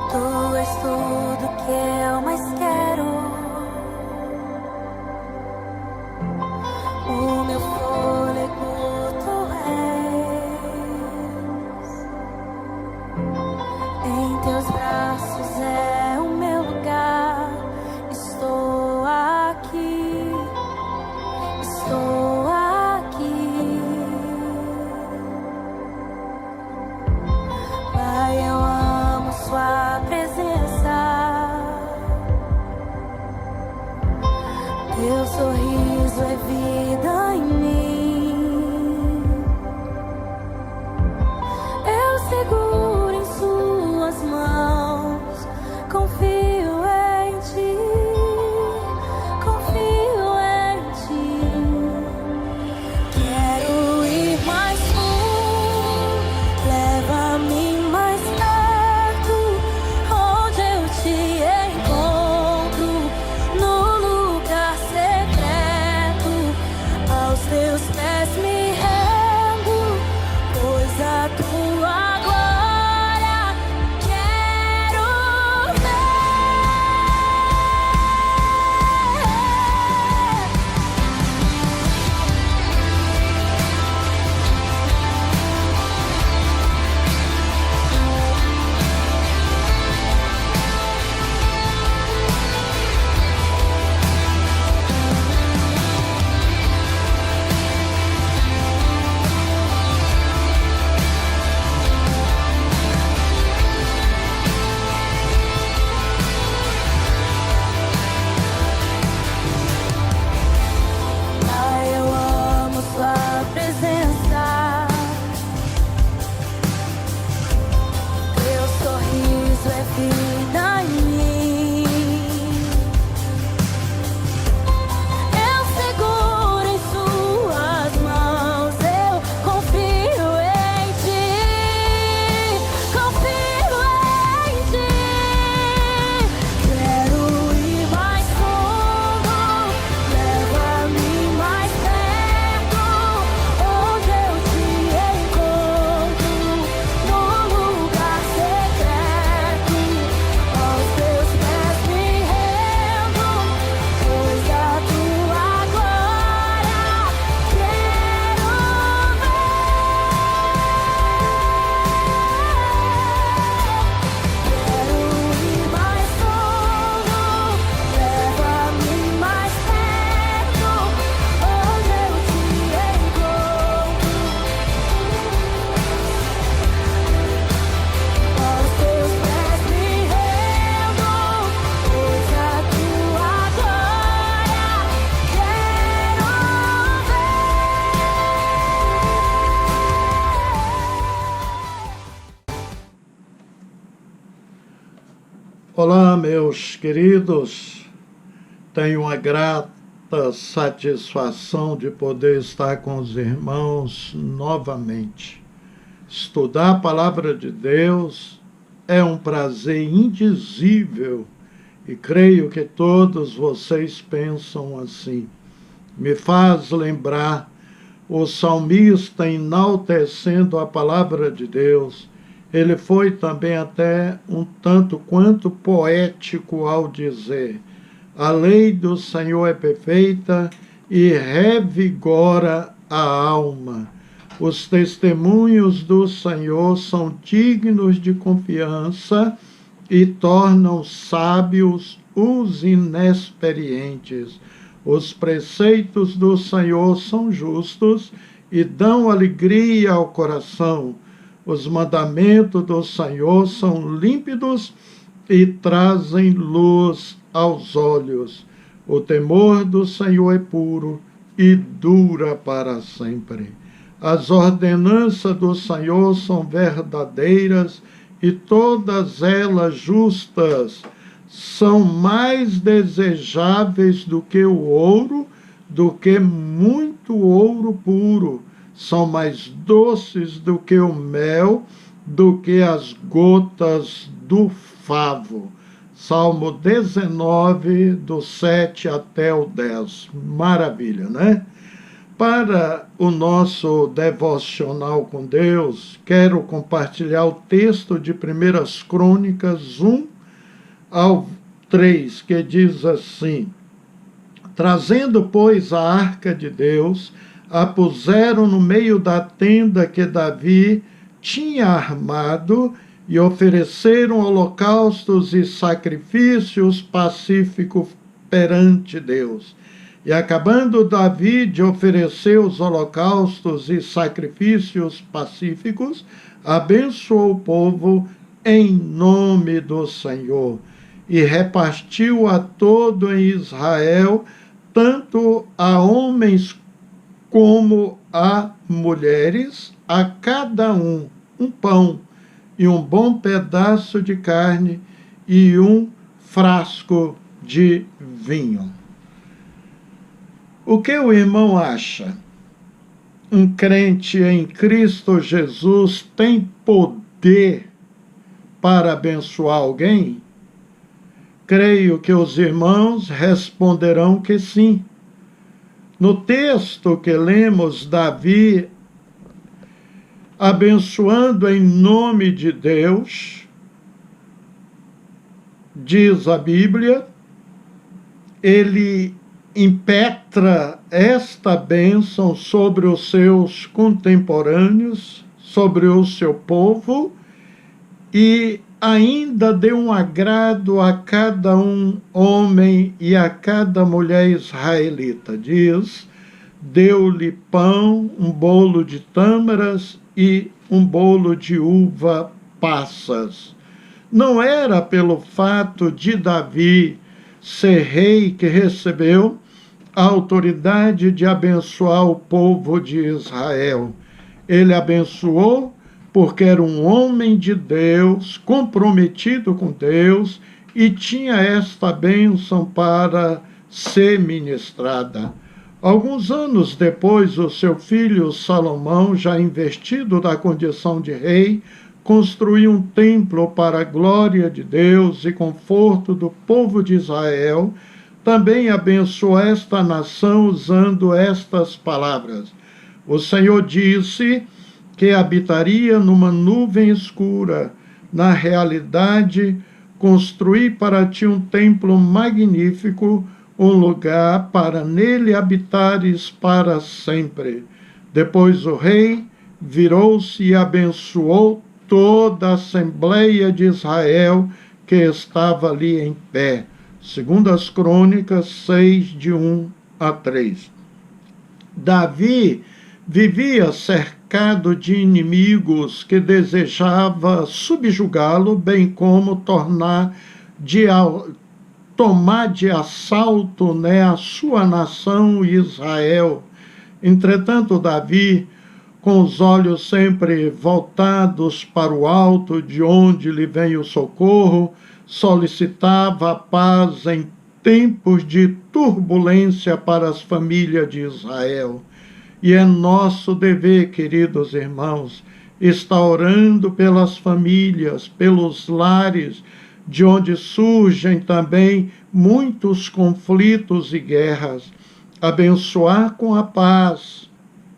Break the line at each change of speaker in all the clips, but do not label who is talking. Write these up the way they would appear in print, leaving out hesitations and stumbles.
Tu és tudo que eu mais quero. O meu fôlego tu és. Em teus braços é o meu lugar. Estou aqui. Estou aqui. Pai, eu amo sua presença. Teu sorriso é vida em mim. Eu seguro em suas mãos. Confio em ti. Confio em ti. Quero ir mais fundo. Leva-me mais perto, onde eu te encontro, no lugar secreto. Aos teus pés me rendo, pois a tua glória quero ver. Pai, eu amo sua presença. Teu sorriso é vida em mim. Eu seguro em suas mãos. Eu confio em ti. Confio em ti. Quero ir mais fundo. Leva-me mais perto, onde eu te encontro, no lugar secreto. Aos teus pés me rendo, pois a tua glória quero ver. Quero ir mais fundo. Leva-me mais perto, onde eu te encontro. Aos teus pés me rendo, pois a tua glória quero ver.
Olá, meus queridos. Tenho a grata satisfação de poder estar com os irmãos novamente. Estudar a palavra de Deus é um prazer indizível e creio que todos vocês pensam assim. Me faz lembrar o salmista enaltecendo a palavra de Deus. Ele foi também até um tanto quanto poético ao dizer: a lei do Senhor é perfeita e revigora a alma. Os testemunhos do Senhor são dignos de confiança e tornam sábios os inexperientes. Os preceitos do Senhor são justos e dão alegria ao coração. Os mandamentos do Senhor são límpidos e trazem luz aos olhos. O temor do Senhor é puro e dura para sempre. As ordenanças do Senhor são verdadeiras e todas elas justas. São mais desejáveis do que o ouro, do que muito ouro puro. são mais doces do que o mel, do que as gotas do favo. Salmo 19, do 7 até o 10. Maravilha, né? Para o nosso devocional com Deus, quero compartilhar o texto de 1 Crônicas 1 ao 3, que diz assim: Trazendo, pois, a arca de Deus, a puseram no meio da tenda que Davi tinha armado e ofereceram holocaustos e sacrifícios pacíficos perante Deus. E acabando Davi de oferecer os holocaustos e sacrifícios pacíficos, abençoou o povo em nome do Senhor e repartiu a todo em Israel, tanto a homens como a mulheres, a cada um pão e um bom pedaço de carne e um frasco de vinho. O que o irmão acha? Um crente em Cristo Jesus tem poder para abençoar alguém? Creio que os irmãos responderão que sim. No texto que lemos, Davi abençoando em nome de Deus, diz a Bíblia, ele impetra esta bênção sobre os seus contemporâneos, sobre o seu povo, e ainda deu um agrado a cada um homem e a cada mulher israelita. Diz, deu-lhe pão, um bolo de tâmaras e um bolo de uva passas. Não era pelo fato de Davi ser rei que recebeu a autoridade de abençoar o povo de Israel. Ele abençoou porque era um homem de Deus, comprometido com Deus, e tinha esta bênção para ser ministrada. Alguns anos depois, o seu filho Salomão, já investido da condição de rei, construiu um templo para a glória de Deus e conforto do povo de Israel. Também abençoou esta nação usando estas palavras. O Senhor disse que habitaria numa nuvem escura. Na realidade, construí para ti um templo magnífico, um lugar para nele habitares para sempre. Depois o rei virou-se e abençoou toda a Assembleia de Israel que estava ali em pé. Segundo as Crônicas 6, de 1 a 3. Davi vivia cercado de inimigos que desejava subjugá-lo, bem como tomar de assalto, a sua nação Israel. Entretanto, Davi, com os olhos sempre voltados para o alto, de onde lhe vem o socorro, solicitava a paz em tempos de turbulência para as famílias de Israel. E é nosso dever, queridos irmãos, estar orando pelas famílias, pelos lares, de onde surgem também muitos conflitos e guerras. Abençoar com a paz,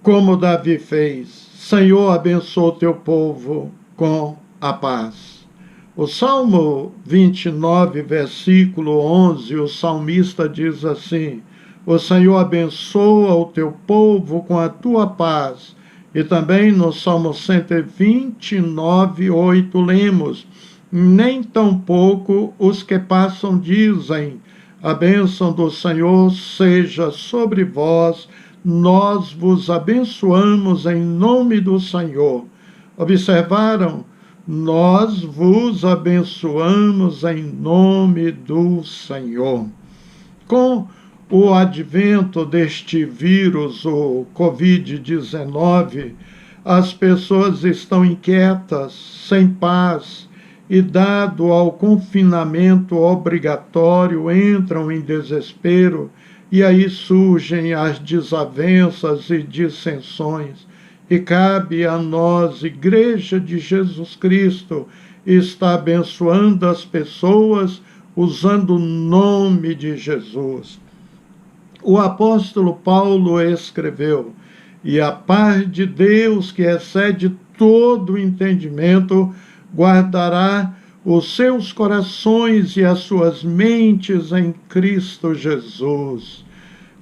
como Davi fez. Senhor, abençoa o teu povo com a paz. O Salmo 29, versículo 11, o salmista diz assim: o Senhor abençoa o teu povo com a tua paz. E também no Salmo 129, 8, lemos: nem tampouco os que passam dizem, a bênção do Senhor seja sobre vós, nós vos abençoamos em nome do Senhor. Observaram? Nós vos abençoamos em nome do Senhor. Com o advento deste vírus, o Covid-19, as pessoas estão inquietas, sem paz, e dado ao confinamento obrigatório, entram em desespero, e aí surgem as desavenças e dissensões. e cabe a nós, Igreja de Jesus Cristo, estar abençoando as pessoas usando o nome de Jesus. O apóstolo Paulo escreveu: e a paz de Deus, que excede todo o entendimento, guardará os seus corações e as suas mentes em Cristo Jesus.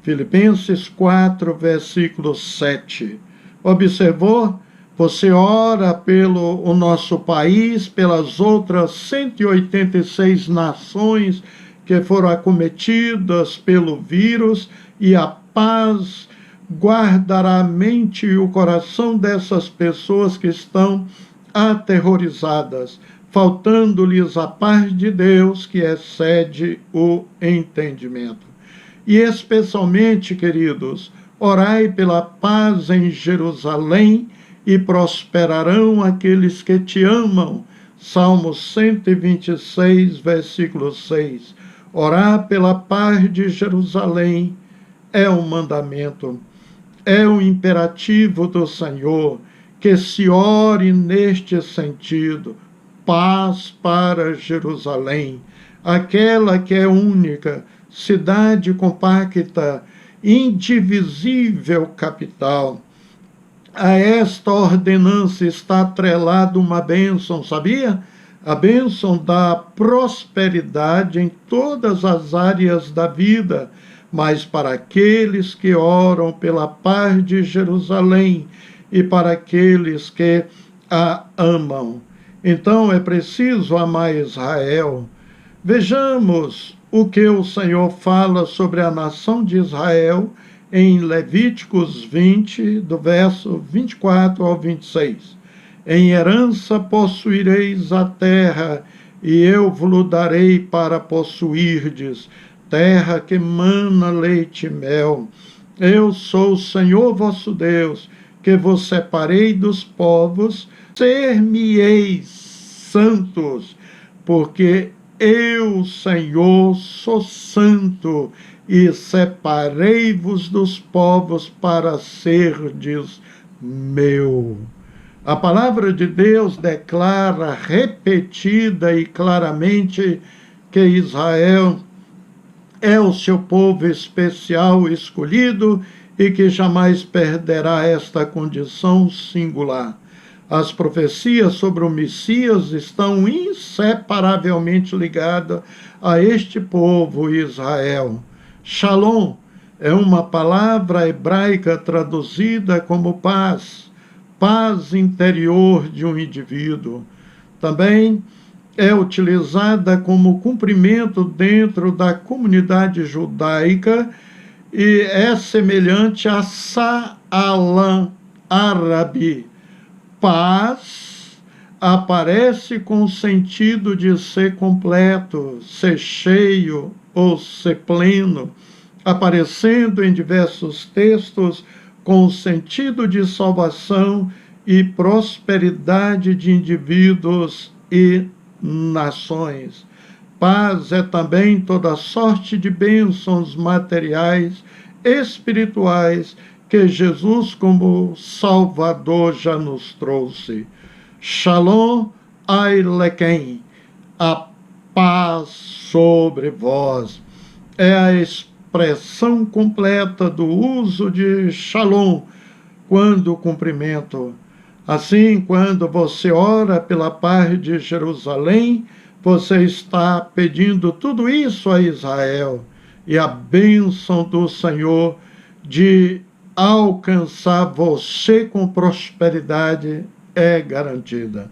Filipenses 4, versículo 7. Observou? Você ora pelo o nosso país, pelas outras 186 nações que foram acometidas pelo vírus, e a paz guardará a mente e o coração dessas pessoas que estão aterrorizadas, faltando-lhes a paz de Deus que excede o entendimento. E especialmente, queridos, orai pela paz em Jerusalém, e prosperarão aqueles que te amam. Salmo 126, versículo 6. Orar pela paz de Jerusalém é um mandamento, é um imperativo do Senhor, que se ore neste sentido. Paz para Jerusalém, aquela que é única, cidade compacta, indivisível capital. A esta ordenança está atrelada uma bênção, sabia? A bênção da prosperidade em todas as áreas da vida, mas para aqueles que oram pela paz de Jerusalém e para aqueles que a amam. Então é preciso amar Israel. Vejamos o que o Senhor fala sobre a nação de Israel em Levíticos 20, do verso 24 ao 26. Em herança possuireis a terra, e eu vos darei para possuirdes, terra que mana leite e mel. Eu sou o Senhor vosso Deus, que vos separei dos povos, ser-me-eis santos, porque eu, Senhor, sou santo, e separei-vos dos povos para serdes meu. A palavra de Deus declara repetida e claramente que Israel é o seu povo especial escolhido e que jamais perderá esta condição singular. As profecias sobre o Messias estão inseparavelmente ligadas a este povo Israel. Shalom é uma palavra hebraica traduzida como paz, paz interior de um indivíduo. Também é utilizada como cumprimento dentro da comunidade judaica e é semelhante a Sa'alam árabe. Paz aparece com o sentido de ser completo, ser cheio ou ser pleno, aparecendo em diversos textos com o sentido de salvação e prosperidade de indivíduos e nações. Paz é também toda sorte de bênçãos materiais, espirituais, que Jesus como Salvador já nos trouxe. Shalom Aleichem, a paz sobre vós. É a expressão completa do uso de Shalom quando cumprimento. Assim, quando você ora pela paz de Jerusalém, você está pedindo tudo isso a Israel, e a bênção do Senhor de alcançar você com prosperidade é garantida.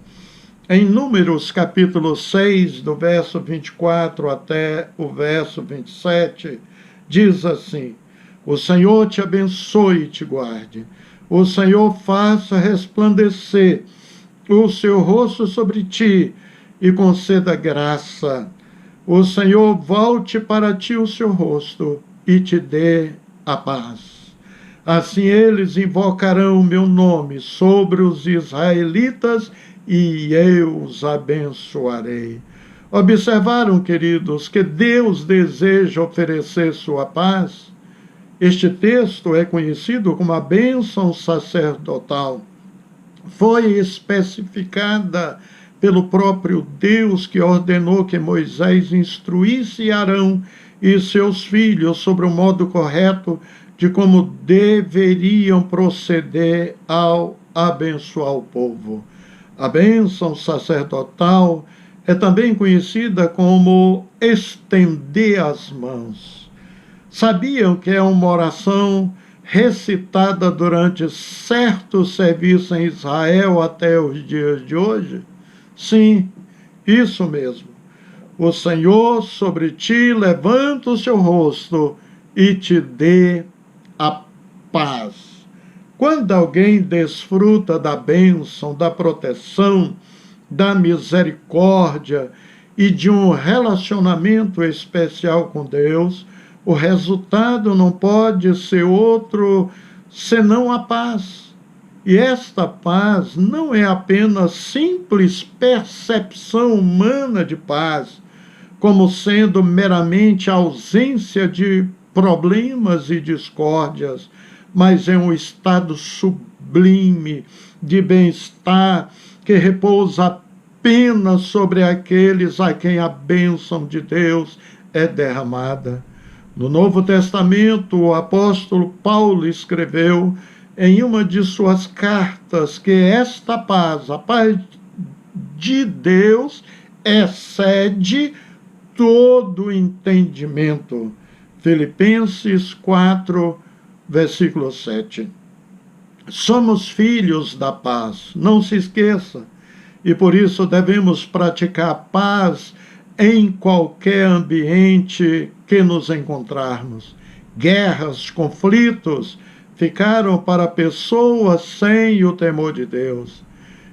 Em Números capítulo 6, do verso 24 até o verso 27, diz assim: o Senhor te abençoe e te guarde. O Senhor faça resplandecer o seu rosto sobre ti e conceda graça. O Senhor volte para ti o seu rosto e te dê a paz. Assim eles invocarão o meu nome sobre os israelitas e eu os abençoarei. Observaram, queridos, que Deus deseja oferecer sua paz? Este texto é conhecido como a bênção sacerdotal. Foi especificada pelo próprio Deus, que ordenou que Moisés instruísse Arão e seus filhos sobre o modo correto de como deveriam proceder ao abençoar o povo. A bênção sacerdotal é também conhecida como estender as mãos. Sabiam que é uma oração recitada durante certo serviço em Israel até os dias de hoje? Sim, isso mesmo. O Senhor sobre ti levanta o seu rosto e te dê a paz. Quando alguém desfruta da bênção, da proteção, da misericórdia e de um relacionamento especial com Deus, o resultado não pode ser outro senão a paz. E esta paz não é apenas simples percepção humana de paz, como sendo meramente a ausência de problemas e discórdias, mas é um estado sublime de bem-estar que repousa apenas sobre aqueles a quem a bênção de Deus é derramada. No Novo Testamento, o apóstolo Paulo escreveu em uma de suas cartas que esta paz, a paz de Deus, excede todo entendimento. Filipenses 4, versículo 7. Somos filhos da paz, não se esqueça, e por isso devemos praticar a paz em qualquer ambiente que nos encontrarmos. Guerras, conflitos ficaram para pessoas sem o temor de Deus.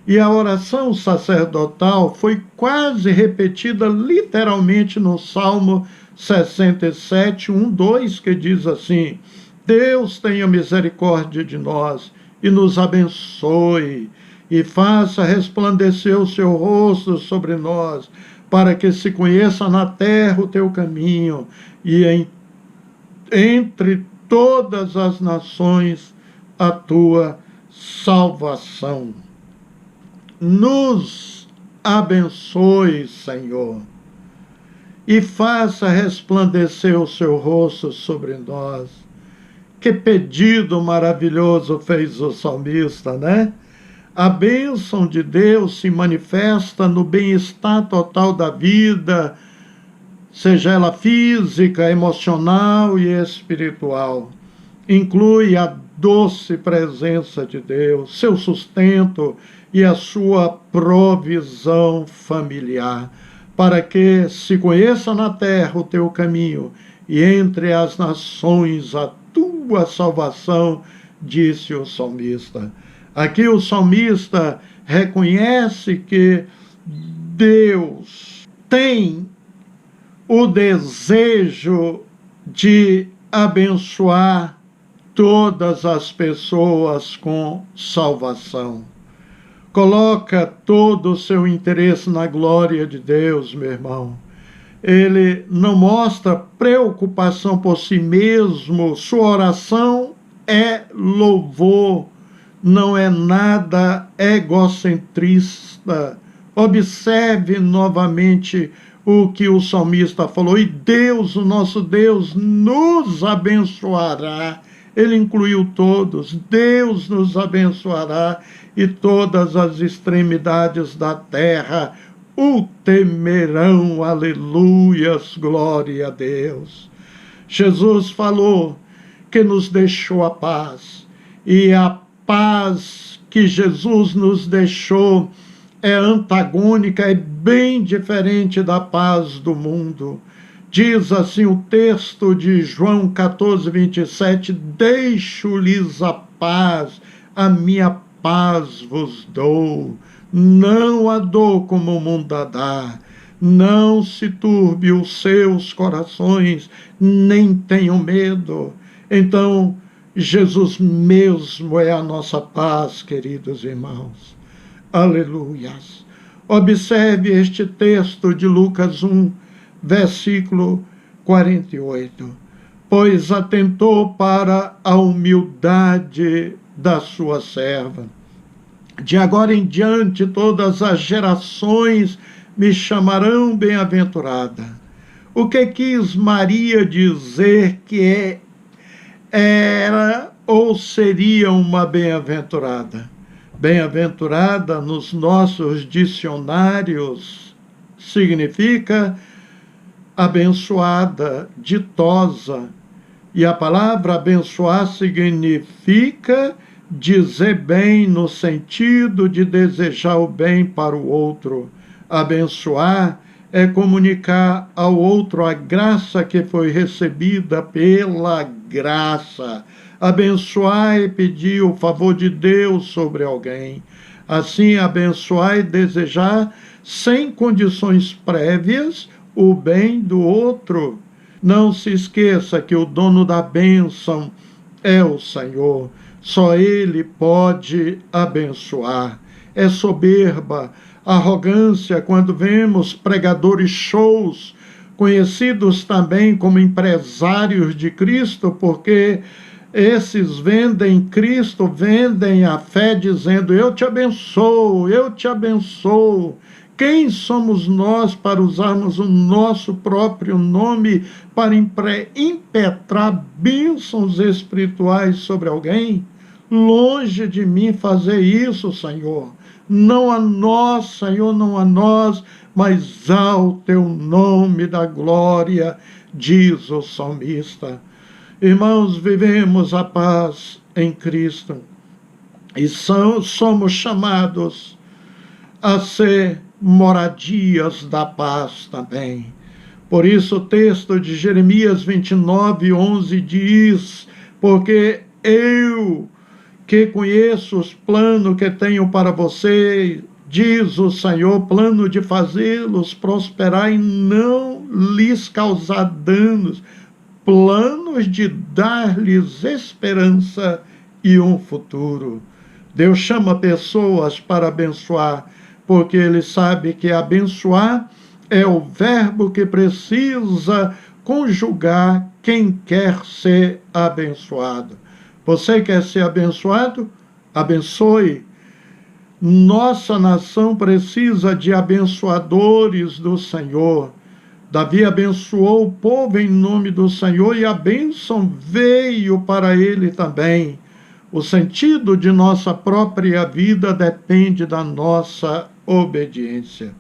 E a oração sacerdotal foi quase repetida literalmente no Salmo 67, 1, 2, que diz assim: Deus tenha misericórdia de nós e nos abençoe, e faça resplandecer o seu rosto sobre nós, para que se conheça na terra o teu caminho, e entre todas as nações a tua salvação. Nos abençoe, Senhor, e faça resplandecer o seu rosto sobre nós. Que pedido maravilhoso fez o salmista, né? A bênção de Deus se manifesta no bem-estar total da vida, seja ela física, emocional e espiritual. Inclui a doce presença de Deus, seu sustento e a sua provisão familiar, para que se conheça na terra o teu caminho e entre as nações a tua salvação, disse o salmista. Aqui o salmista reconhece que Deus tem o desejo de abençoar todas as pessoas com salvação. Coloca todo o seu interesse na glória de Deus, meu irmão. Ele não mostra preocupação por si mesmo, sua oração é louvor, não é nada egocentrista. Observe novamente o que o salmista falou: e Deus, o nosso Deus, nos abençoará. Ele incluiu todos. Deus nos abençoará e todas as extremidades da terra o temerão. Aleluias, glória a Deus. Jesus falou que nos deixou a paz, e a paz que Jesus nos deixou é antagônica, é bem diferente da paz do mundo. Diz assim o texto de João 14, 27, deixo-lhes a paz, a minha paz vos dou, não a dou como o mundo a dá. Não se turbe os seus corações, nem tenham medo. Então, Jesus mesmo é a nossa paz, queridos irmãos. Aleluias. Observe este texto de Lucas 1, versículo 48. pois atentou para a humildade da sua serva. De agora em diante, todas as gerações me chamarão bem-aventurada. O que quis Maria dizer que era ou seria uma bem-aventurada? Bem-aventurada, nos nossos dicionários, significa abençoada, ditosa. E a palavra abençoar significa dizer bem, no sentido de desejar o bem para o outro. Abençoar é comunicar ao outro a graça que foi recebida pela graça. Abençoar é pedir o favor de Deus sobre alguém. Assim, abençoar é desejar, sem condições prévias, o bem do outro. Não se esqueça que o dono da bênção é o Senhor. Só Ele pode abençoar. É soberba, arrogância quando vemos pregadores shows, conhecidos também como empresários de Cristo, porque esses vendem Cristo, vendem a fé dizendo: eu te abençoo, eu te abençoo. Quem somos nós para usarmos o nosso próprio nome para impetrar bênçãos espirituais sobre alguém? Longe de mim fazer isso, Senhor. Não a nós, Senhor, não a nós, mas ao teu nome da glória, diz o salmista. Irmãos, vivemos a paz em Cristo e somos chamados a ser moradias da paz também. Por isso o texto de Jeremias 29:11 diz: porque eu que conheço os planos que tenho para você, diz o Senhor, plano de fazê-los prosperar e não lhes causar danos, planos de dar-lhes esperança e um futuro. Deus chama pessoas para abençoar, porque Ele sabe que abençoar é o verbo que precisa conjugar quem quer ser abençoado. Você quer ser abençoado? Abençoe. Nossa nação precisa de abençoadores do Senhor. Davi abençoou o povo em nome do Senhor e a bênção veio para ele também. O sentido de nossa própria vida depende da nossa obediência.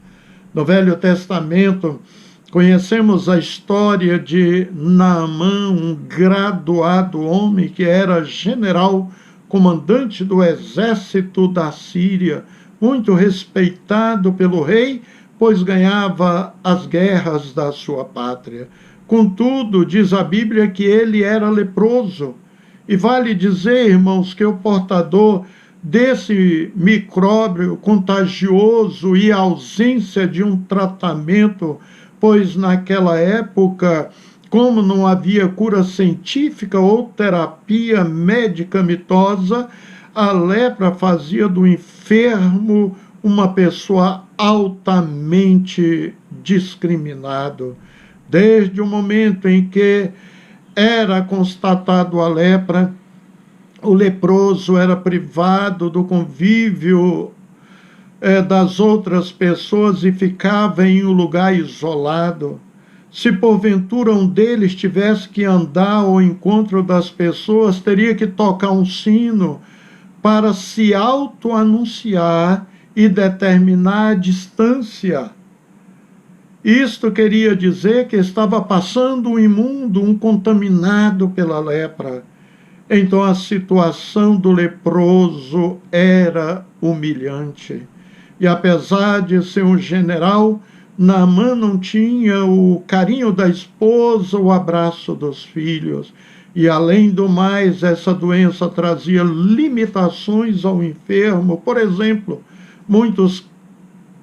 No Velho Testamento, conhecemos a história de Naamã, um graduado homem que era general, comandante do exército da Síria, muito respeitado pelo rei, pois ganhava as guerras da sua pátria. Contudo, diz a Bíblia que ele era leproso. E vale dizer, irmãos, que o portador desse micróbio contagioso e a ausência de um tratamento, pois naquela época, como não havia cura científica ou terapia medicamentosa, a lepra fazia do enfermo uma pessoa altamente discriminada. Desde o momento em que era constatado a lepra, o leproso era privado do convívio das outras pessoas e ficava em um lugar isolado. Se porventura um deles tivesse que andar ao encontro das pessoas, teria que tocar um sino para se auto-anunciar e determinar a distância. Isto queria dizer que estava passando um imundo, um contaminado pela lepra. Então a situação do leproso era humilhante. E apesar de ser um general, Naamã não tinha o carinho da esposa, o abraço dos filhos. E além do mais, essa doença trazia limitações ao enfermo. Por exemplo, muitos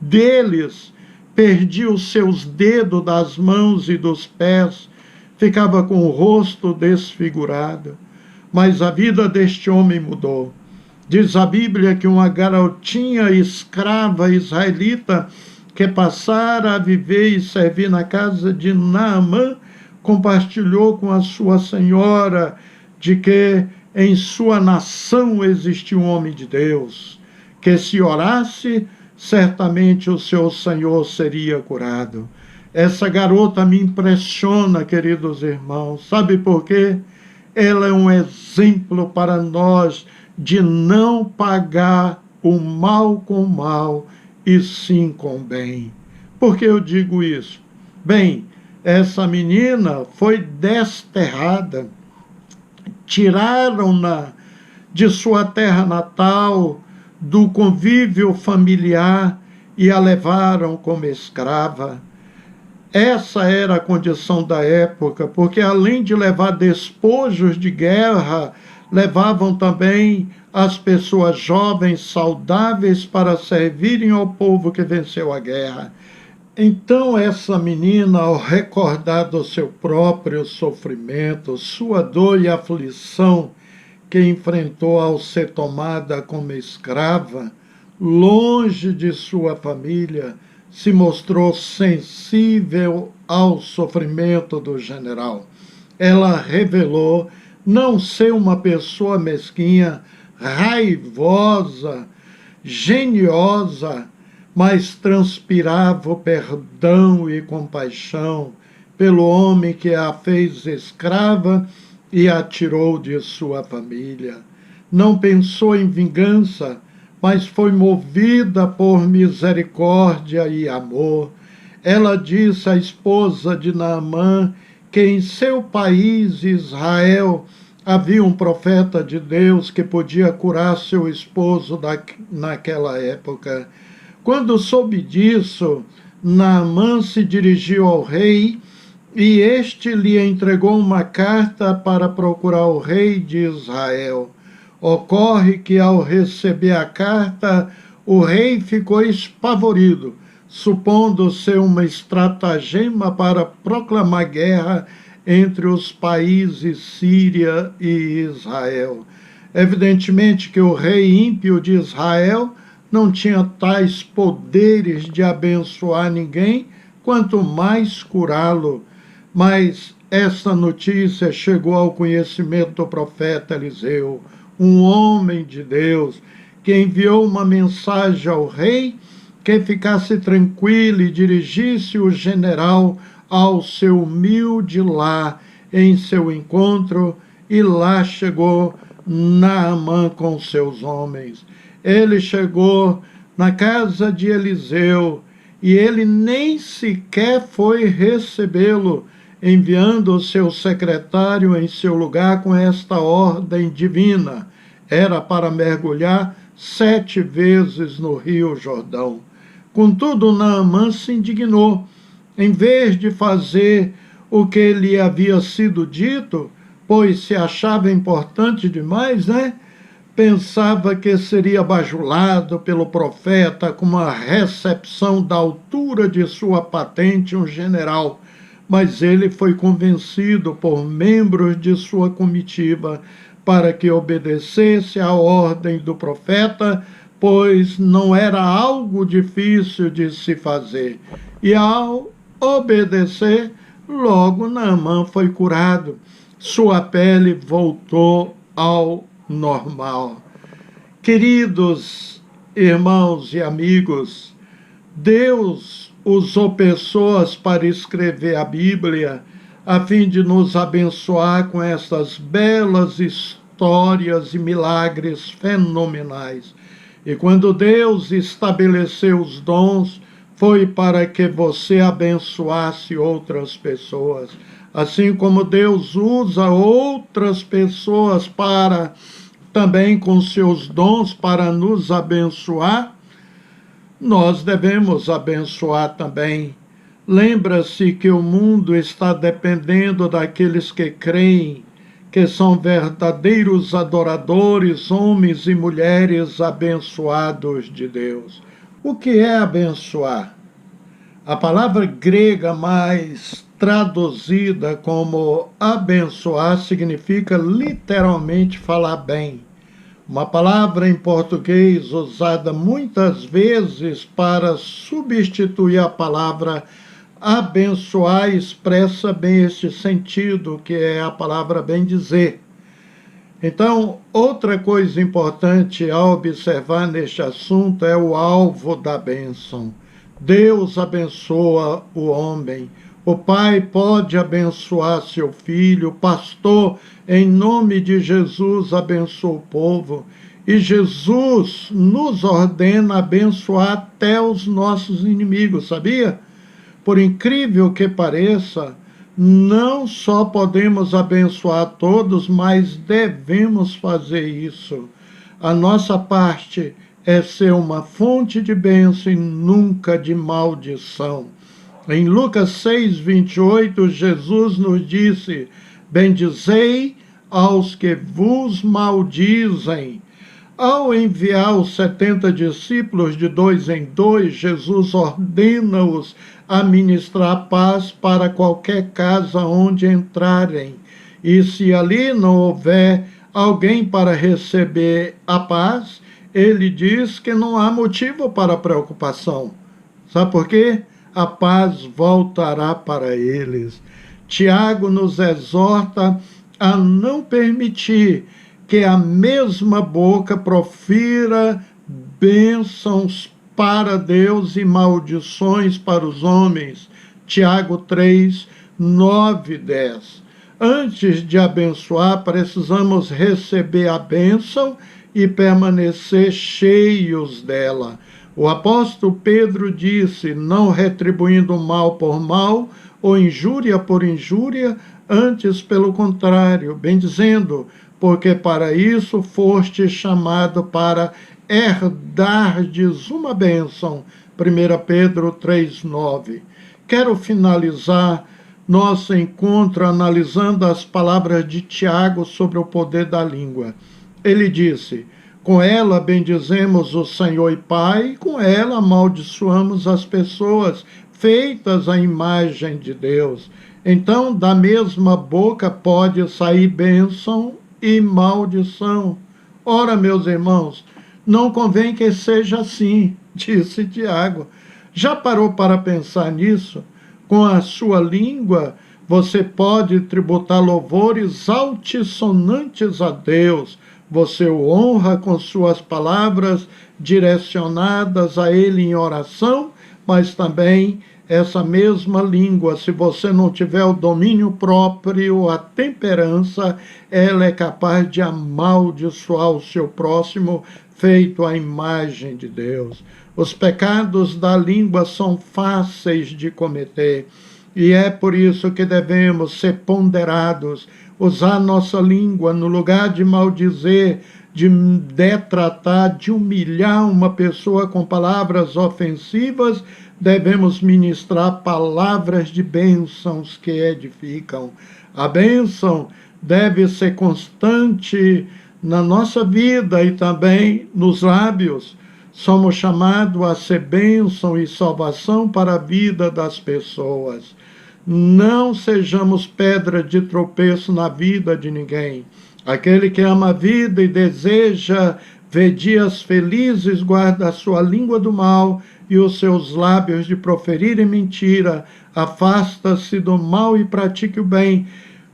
deles perdiam os seus dedos das mãos e dos pés, ficava com o rosto desfigurado. Mas a vida deste homem mudou. Diz a Bíblia que uma garotinha escrava israelita que passara a viver e servir na casa de Naamã compartilhou com a sua senhora de que em sua nação existia um homem de Deus, que se orasse, certamente o seu Senhor seria curado. Essa garota me impressiona, queridos irmãos. Sabe por quê? Ela é um exemplo para nós de não pagar o mal com o mal, e sim com o bem. Por que eu digo isso? Bem, essa menina foi desterrada, tiraram-na de sua terra natal, do convívio familiar, e a levaram como escrava. Essa era a condição da época, porque além de levar despojos de guerra, levavam também as pessoas jovens, saudáveis, para servirem ao povo que venceu a guerra. Então essa menina, ao recordar do seu próprio sofrimento, sua dor e aflição que enfrentou ao ser tomada como escrava, longe de sua família, se mostrou sensível ao sofrimento do general. Ela revelou não ser uma pessoa mesquinha, raivosa, geniosa, mas transpirava o perdão e compaixão pelo homem que a fez escrava e a tirou de sua família. Não pensou em vingança, mas foi movida por misericórdia e amor. Ela disse à esposa de Naamã que em seu país, Israel, havia um profeta de Deus que podia curar seu esposo naquela época. Quando soube disso, Naamã se dirigiu ao rei e este lhe entregou uma carta para procurar o rei de Israel. Ocorre que, ao receber a carta, o rei ficou espavorido, supondo ser uma estratagema para proclamar guerra entre os países Síria e Israel. Evidentemente que o rei ímpio de Israel não tinha tais poderes de abençoar ninguém, quanto mais curá-lo. Mas essa notícia chegou ao conhecimento do profeta Eliseu, um homem de Deus, que enviou uma mensagem ao rei que ficasse tranquilo e dirigisse o general ao seu humilde lar em seu encontro, e lá chegou Naamã com seus homens. Ele chegou na casa de Eliseu e ele nem sequer foi recebê-lo, enviando o seu secretário em seu lugar com esta ordem divina: era para mergulhar 7 vezes no rio Jordão. Contudo, Naamã se indignou. Em vez de fazer o que lhe havia sido dito, pois se achava importante demais, pensava que seria bajulado pelo profeta com uma recepção da altura de sua patente, um general. Mas ele foi convencido por membros de sua comitiva para que obedecesse à ordem do profeta, pois não era algo difícil de se fazer. E ao obedecer, logo Naamã foi curado. Sua pele voltou ao normal. Queridos irmãos e amigos, Deus usou pessoas para escrever a Bíblia a fim de nos abençoar com essas belas histórias e milagres fenomenais. E quando Deus estabeleceu os dons, foi para que você abençoasse outras pessoas. Assim como Deus usa outras pessoas para também com seus dons para nos abençoar, nós devemos abençoar também. Lembra-se que o mundo está dependendo daqueles que creem, que são verdadeiros adoradores, homens e mulheres abençoados de Deus. O que é abençoar? A palavra grega mais traduzida como abençoar significa literalmente falar bem. Uma palavra em português usada muitas vezes para substituir a palavra Abençoar expressa bem este sentido, que é a palavra bendizer. Então, outra coisa importante a observar neste assunto é o alvo da bênção. Deus abençoa o homem. O pai pode abençoar seu filho. O pastor, em nome de Jesus, abençoa o povo. E Jesus nos ordena abençoar até os nossos inimigos, sabia? Por incrível que pareça, não só podemos abençoar todos, mas devemos fazer isso. A nossa parte é ser uma fonte de bênção e nunca de maldição. Em Lucas 6:28, Jesus nos disse: bendizei aos que vos maldizem. Ao enviar os 70 discípulos de 2 em 2, Jesus ordena-os a ministrar paz para qualquer casa onde entrarem. E se ali não houver alguém para receber a paz, ele diz que não há motivo para preocupação. Sabe por quê? A paz voltará para eles. Tiago nos exorta a não permitir que a mesma boca profira bênçãos para Deus e maldições para os homens. Tiago 3, 9 e 10. Antes de abençoar, precisamos receber a bênção e permanecer cheios dela. O apóstolo Pedro disse: não retribuindo mal por mal ou injúria por injúria, antes pelo contrário, bendizendo, porque para isso foste chamado para herdardes uma bênção. 1 Pedro 3,9. Quero finalizar nosso encontro analisando as palavras de Tiago sobre o poder da língua. Ele disse: com ela bendizemos o Senhor e Pai, com ela amaldiçoamos as pessoas feitas à imagem de Deus. Então, da mesma boca pode sair bênção e maldição. Ora, meus irmãos, não convém que seja assim, disse Tiago. Já parou para pensar nisso? Com a sua língua, você pode tributar louvores altissonantes a Deus. Você o honra com suas palavras direcionadas a Ele em oração, mas também essa mesma língua, se você não tiver o domínio próprio, a temperança, ela é capaz de amaldiçoar o seu próximo, feito à imagem de Deus. Os pecados da língua são fáceis de cometer, e é por isso que devemos ser ponderados, usar nossa língua no lugar de maldizer, de detratar, de humilhar uma pessoa com palavras ofensivas. Devemos ministrar palavras de bênçãos que edificam. A bênção deve ser constante na nossa vida e também nos lábios. Somos chamados a ser bênção e salvação para a vida das pessoas. Não sejamos pedra de tropeço na vida de ninguém. Aquele que ama a vida e deseja ver dias felizes, guarda a sua língua do mal e os seus lábios de proferirem mentira. Afasta-se do mal e pratique o bem.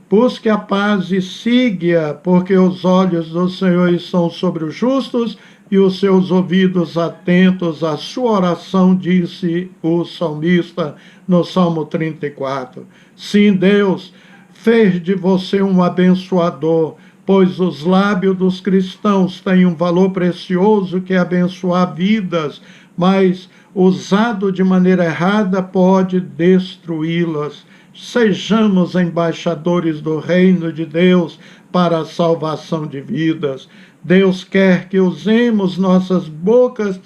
Busque a paz e siga-a, porque os olhos do Senhor estão sobre os justos e os seus ouvidos atentos à sua oração, disse o salmista no Salmo 34. Sim, Deus fez de você um abençoador, pois os lábios dos cristãos têm um valor precioso que é abençoar vidas, mas usado de maneira errada pode destruí-las. Sejamos embaixadores do reino de Deus para a salvação de vidas. Deus quer que usemos nossas bocas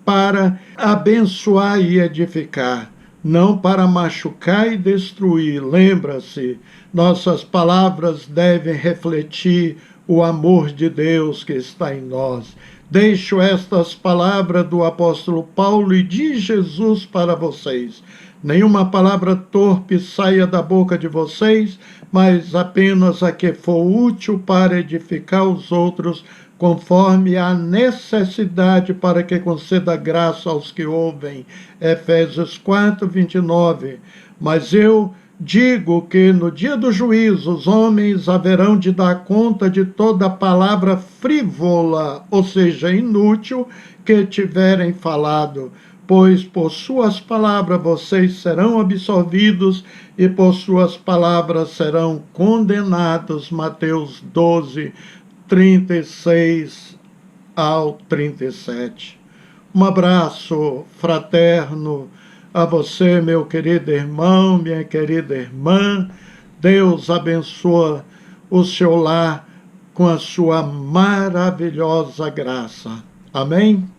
para abençoar e edificar, não para machucar e destruir. Lembra-se, nossas palavras devem refletir o amor de Deus que está em nós. Deixo estas palavras do apóstolo Paulo e de Jesus para vocês. Nenhuma palavra torpe saia da boca de vocês, mas apenas a que for útil para edificar os outros, conforme a necessidade, para que conceda graça aos que ouvem. Efésios 4, 29. Mas eu digo que no dia do juízo os homens haverão de dar conta de toda palavra frívola, ou seja, inútil, que tiverem falado, pois por suas palavras vocês serão absolvidos e por suas palavras serão condenados. Mateus 12, 36 ao 37. Um abraço fraterno a você, meu querido irmão, minha querida irmã. Deus abençoa o seu lar com a sua maravilhosa graça. Amém?